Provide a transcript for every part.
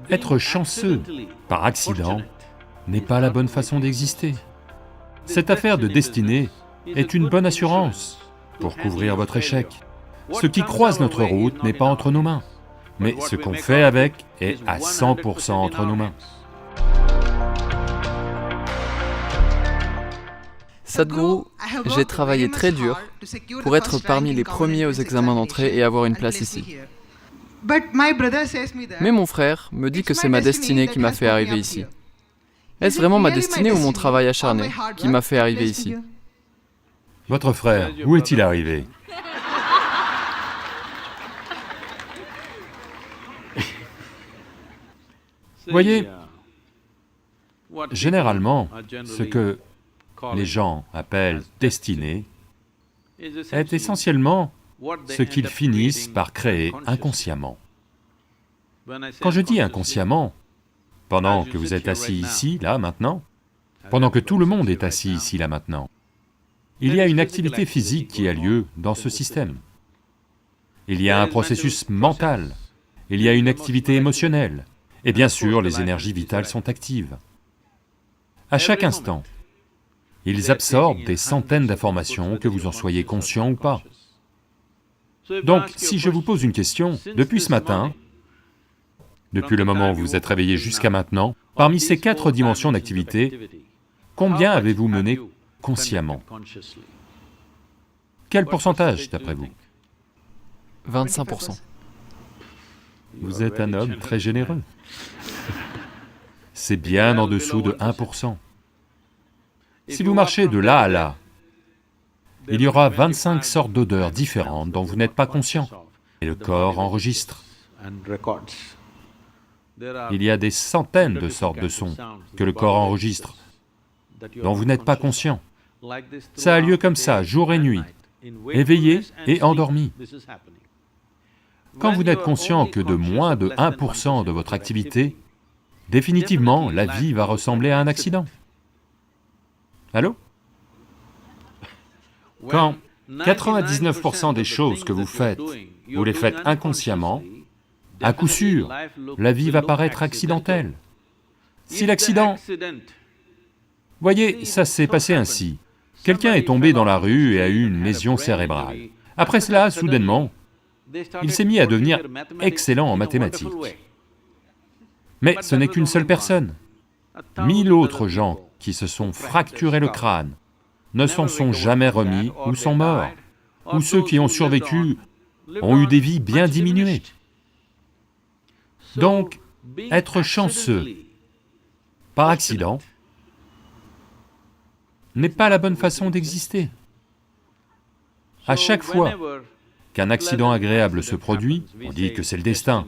Être chanceux par accident n'est pas la bonne façon d'exister. Cette affaire de destinée est une bonne assurance pour couvrir votre échec. Ce qui croise notre route n'est pas entre nos mains, mais ce qu'on fait avec est à 100% entre nos mains. Sadhguru, j'ai travaillé très dur pour être parmi les premiers aux examens d'entrée et avoir une place ici. Mais mon frère me dit que c'est ma destinée qui m'a fait arriver ici. Est-ce vraiment ma destinée ou mon travail acharné qui m'a fait arriver ici? Votre frère, où est-il arrivé? Voyez, généralement, ce que les gens appellent destinée est essentiellement ce qu'ils finissent par créer inconsciemment. Quand je dis inconsciemment, pendant que vous êtes assis ici, là, maintenant, pendant que tout le monde est assis ici, là, maintenant, il y a une activité physique qui a lieu dans ce système. Il y a un processus mental, il y a une activité émotionnelle, et bien sûr, les énergies vitales sont actives. À chaque instant, ils absorbent des centaines d'informations, que vous en soyez conscient ou pas. Donc, si je vous pose une question, depuis ce matin, depuis le moment où vous vous êtes réveillé jusqu'à maintenant, parmi ces 4 dimensions d'activité, combien avez-vous mené consciemment? Quel pourcentage, d'après vous? 25%. Vous êtes un homme très généreux. C'est bien en dessous de 1%. Si vous marchez de là à là, il y aura 25 sortes d'odeurs différentes dont vous n'êtes pas conscient, et le corps enregistre. Il y a des centaines de sortes de sons que le corps enregistre, dont vous n'êtes pas conscient. Ça a lieu comme ça, jour et nuit, éveillé et endormi. Quand vous n'êtes conscient que de moins de 1% de votre activité, définitivement, la vie va ressembler à un accident. Allô? Quand 99% des choses que vous faites, vous les faites inconsciemment, à coup sûr, la vie va paraître accidentelle. Si l'accident... Voyez, ça s'est passé ainsi. Quelqu'un est tombé dans la rue et a eu une lésion cérébrale. Après cela, soudainement, il s'est mis à devenir excellent en mathématiques. Mais ce n'est qu'une seule personne. 1000 autres gens qui se sont fracturés le crâne ne s'en sont jamais remis ou sont morts, ou ceux qui ont survécu ont eu des vies bien diminuées. Donc, être chanceux par accident n'est pas la bonne façon d'exister. À chaque fois qu'un accident agréable se produit, on dit que c'est le destin.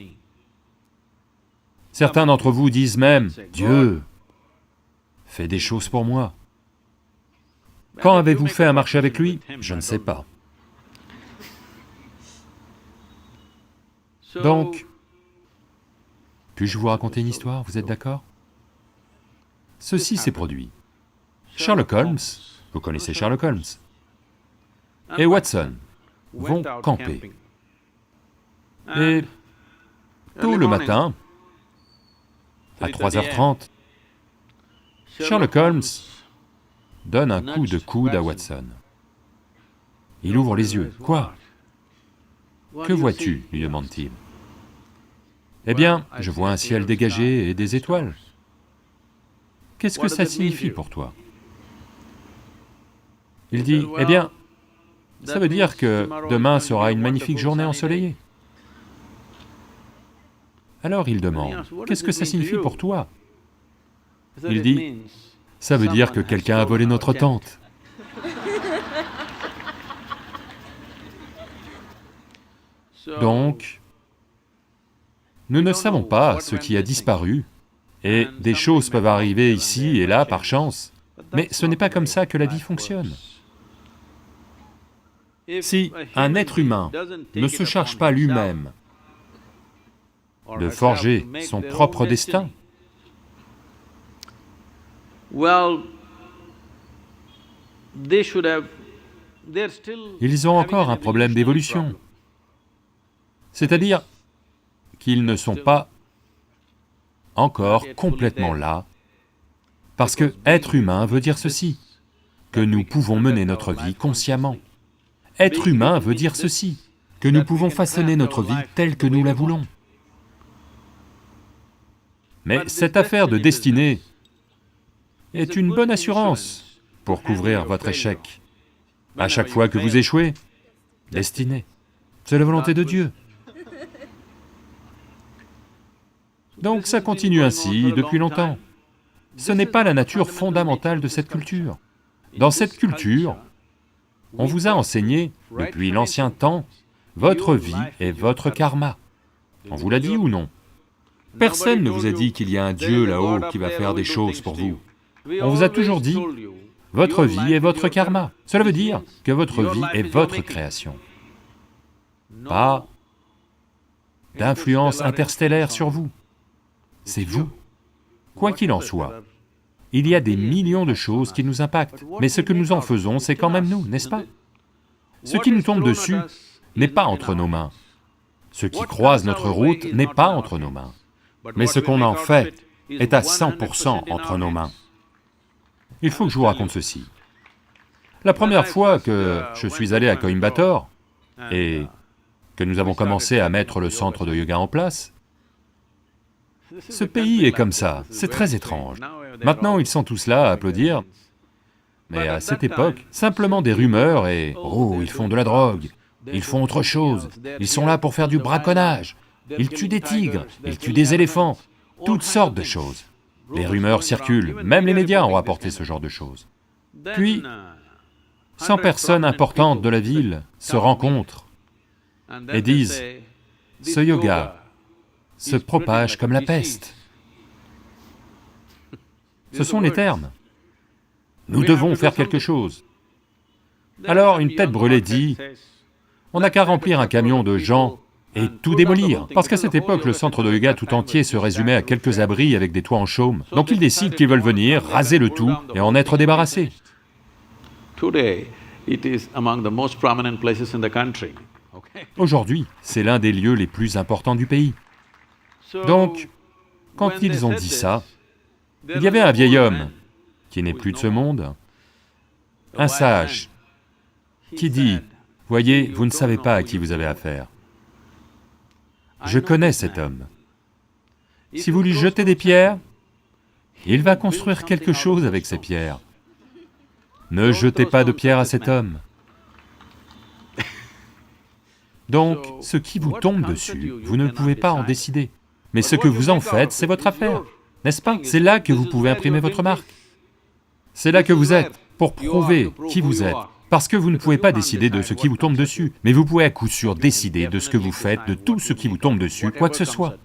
Certains d'entre vous disent même, « Dieu fait des choses pour moi ». Quand avez-vous fait un marché avec lui? Je ne sais pas. Donc, puis-je vous raconter une histoire, vous êtes d'accord? Ceci s'est produit. Sherlock Holmes, vous connaissez Sherlock Holmes, et Watson vont camper. Et tôt le matin, à 3h30, Sherlock Holmes donne un coup de coude à Watson. Il ouvre les yeux. « Quoi? Que vois-tu » lui demande-t-il. « Eh bien, je vois un ciel dégagé et des étoiles. Qu'est-ce que ça signifie pour toi ?» Il dit, « Eh bien, ça veut dire que demain sera une magnifique journée ensoleillée. » Alors il demande, « Qu'est-ce que ça signifie pour toi ?» Il dit, « Ça veut dire que quelqu'un a volé notre tente. » Donc, nous ne savons pas ce qui a disparu, et des choses peuvent arriver ici et là par chance, mais ce n'est pas comme ça que la vie fonctionne. Si un être humain ne se charge pas lui-même de forger son propre destin, ils ont encore un problème d'évolution. C'est-à-dire qu'ils ne sont pas encore complètement là, parce que être humain veut dire ceci, que nous pouvons mener notre vie consciemment. Être humain veut dire ceci, que nous pouvons façonner notre vie telle que nous la voulons. Mais cette affaire de destinée est une bonne assurance pour couvrir votre échec. À chaque fois que vous échouez, destinée, c'est la volonté de Dieu. Donc ça continue ainsi depuis longtemps. Ce n'est pas la nature fondamentale de cette culture. Dans cette culture, on vous a enseigné, depuis l'ancien temps, votre vie est votre karma. On vous l'a dit ou non? Personne ne vous a dit qu'il y a un Dieu là-haut qui va faire des choses pour vous. On vous a toujours dit, votre vie est votre karma. Cela veut dire que votre vie est votre création. Pas d'influence interstellaire sur vous. C'est vous. Quoi qu'il en soit, il y a des millions de choses qui nous impactent, mais ce que nous en faisons, c'est quand même nous, n'est-ce pas? Ce qui nous tombe dessus n'est pas entre nos mains. Ce qui croise notre route n'est pas entre nos mains. Mais ce qu'on en fait est à 100% entre nos mains. Il faut que je vous raconte ceci. La première fois que je suis allé à Coimbatore et que nous avons commencé à mettre le centre de yoga en place, ce pays est comme ça, c'est très étrange. Maintenant, ils sont tous là à applaudir, mais à cette époque, simplement des rumeurs et « oh, ils font de la drogue, ils font autre chose, ils sont là pour faire du braconnage, ils tuent des tigres, ils tuent des éléphants, toutes sortes de choses. » Les rumeurs circulent, même les médias ont rapporté ce genre de choses. Puis, 100 personnes importantes de la ville se rencontrent et disent « ce yoga se propage comme la peste. » Ce sont les termes. Nous devons faire quelque chose. Alors une tête brûlée dit, on n'a qu'à remplir un camion de gens et tout démolir, parce qu'à cette époque, le centre de yoga tout entier se résumait à quelques abris avec des toits en chaume. Donc ils décident qu'ils veulent venir, raser le tout et en être débarrassés. Aujourd'hui, c'est l'un des lieux les plus importants du pays. Donc, quand ils ont dit ça, il y avait un vieil homme, qui n'est plus de ce monde, un sage, qui dit, « Voyez, vous ne savez pas à qui vous avez affaire. Je connais cet homme. Si vous lui jetez des pierres, il va construire quelque chose avec ces pierres. Ne jetez pas de pierres à cet homme. » Donc, ce qui vous tombe dessus, vous ne pouvez pas en décider. Mais ce que vous en faites, c'est votre affaire, n'est-ce pas? C'est là que vous pouvez imprimer votre marque. C'est là que vous êtes, pour prouver qui vous êtes. Parce que vous ne pouvez pas décider de ce qui vous tombe dessus, mais vous pouvez à coup sûr décider de ce que vous faites, de tout ce qui vous tombe dessus, quoi que ce soit.